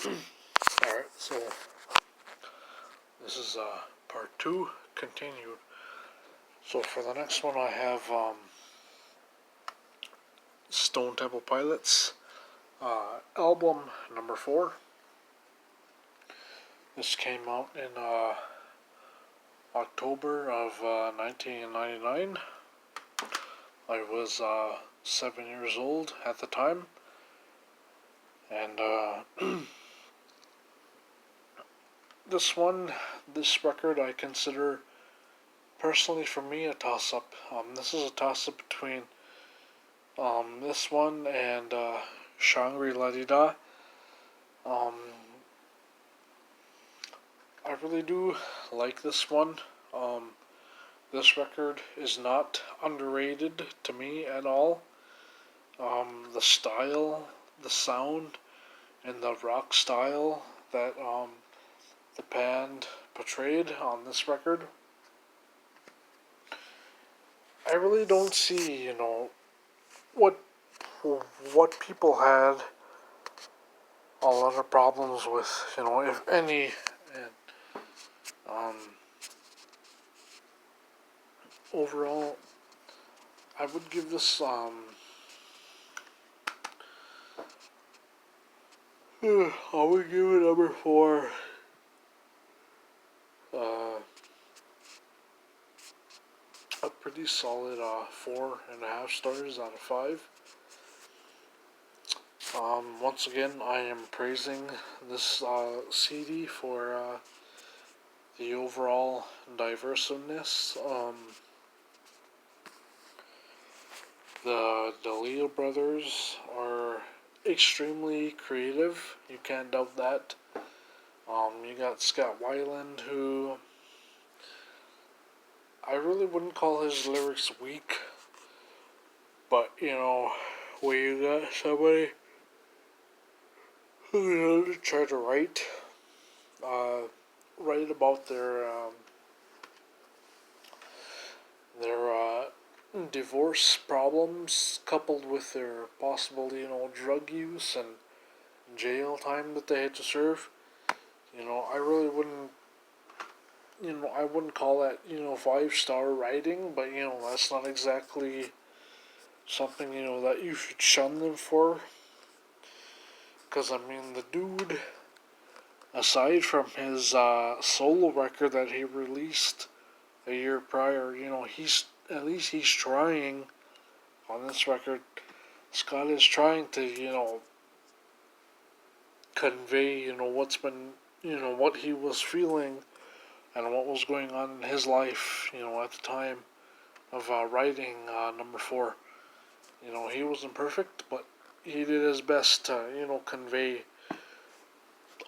Alright, so this is part 2 continued. So for the next one I have Stone Temple Pilots album number 4. This came out in October of 1999. I was 7 years old at the time, and this record I consider personally for me a toss-up. This is a toss-up between this one and Shangri-La-Di-Da. I really do like this one. This record is not underrated to me at all. The style, the sound, and the rock style that the band portrayed on this record, I really don't see, what people had a lot of problems with, if any. And overall, I would give this I would give it number 4. A pretty solid 4.5 stars out of 5. Once again, I am praising this CD for the overall diverseness. The Leo brothers are extremely creative. You can't doubt that. You got Scott Weiland, who I really wouldn't call his lyrics weak, but when you got somebody who try to write about their divorce problems, coupled with their possible drug use and jail time that they had to serve, I really wouldn't I wouldn't call that 5-star writing, but that's not exactly something that you should shun them for. Because the dude, aside from his solo record that he released a year prior, he's trying on this record. Scott is trying to convey what's been what he was feeling and what was going on in his life at the time of writing number 4. He wasn't perfect, but he did his best to convey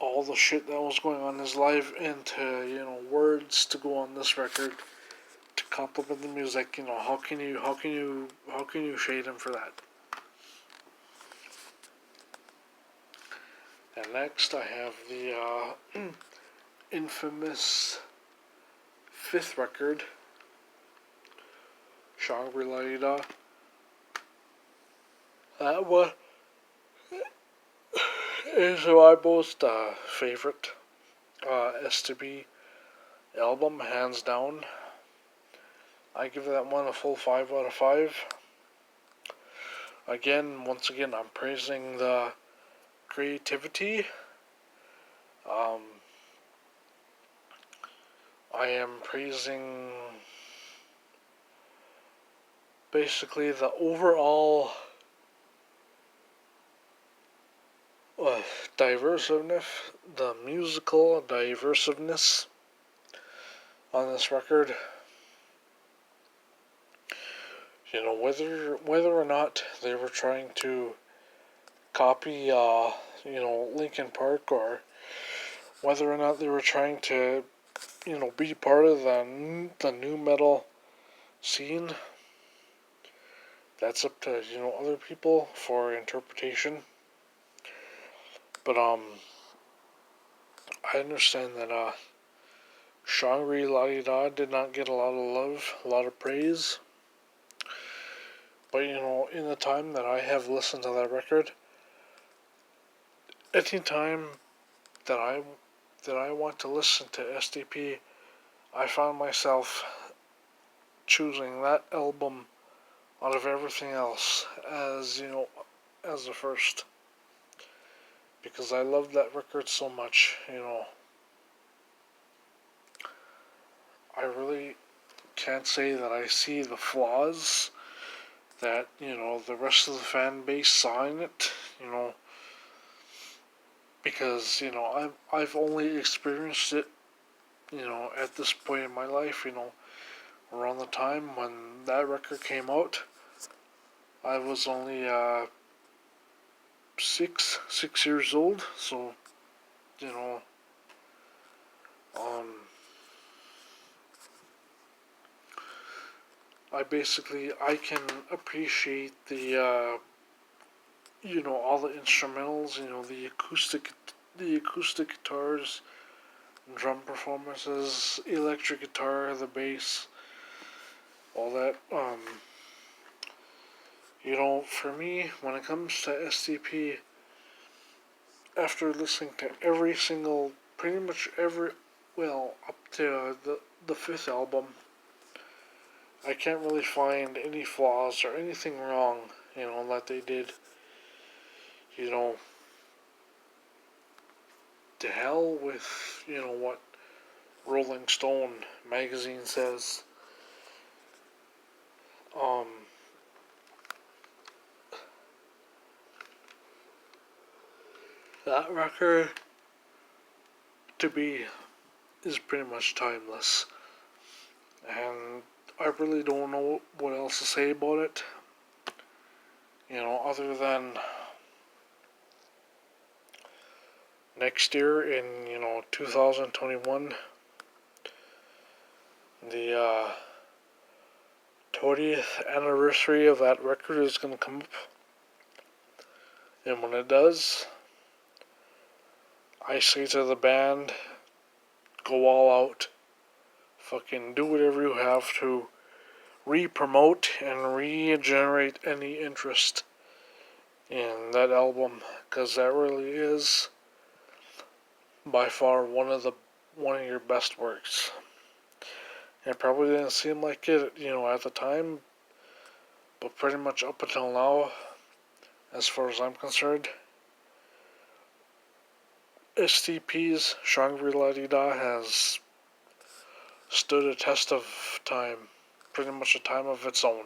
all the shit that was going on in his life into words to go on this record to complement the music. How can you shade him for that? And next I have the infamous 5th record, Shangri-La-Di-Da. That one is my most favorite STP album, hands down. I give that one a full 5 out of 5. Once again, I'm praising the creativity. I am praising basically the overall diversiveness, the musical diversiveness on this record. Whether or not they were trying to copy Linkin Park, or whether or not they were trying to be part of the new metal scene, that's up to other people for interpretation. But I understand that Shangri-La-Di-Da did not get a lot of love, a lot of praise. But in the time that I have listened to that record, anytime that I want to listen to STP, I found myself choosing that album out of everything else as, as the first. Because I love that record so much, I really can't say that I see the flaws that, the rest of the fan base saw in it, because, I've only experienced it, at this point in my life, around the time when that record came out. I was only 6 years old, so you know, um, I can appreciate the all the instrumentals, the acoustic guitars, drum performances, electric guitar, the bass, all that. For me, when it comes to STP, after listening to pretty much every, up to the fifth album, I can't really find any flaws or anything wrong, that they did. You know, to hell with, what Rolling Stone magazine says. Um, that record, to be, is pretty much timeless. And I really don't know what else to say about it. Other than next year in, 2021, the 20th anniversary of that record is going to come up. And when it does, I say to the band, go all out. Fucking do whatever you have to re-promote and regenerate any interest in that album, because that really is by far one of your best works. It probably didn't seem like it, at the time, but pretty much up until now, as far as I'm concerned, STP's Shangri-La-Di-Da has stood a test of time, pretty much a time of its own.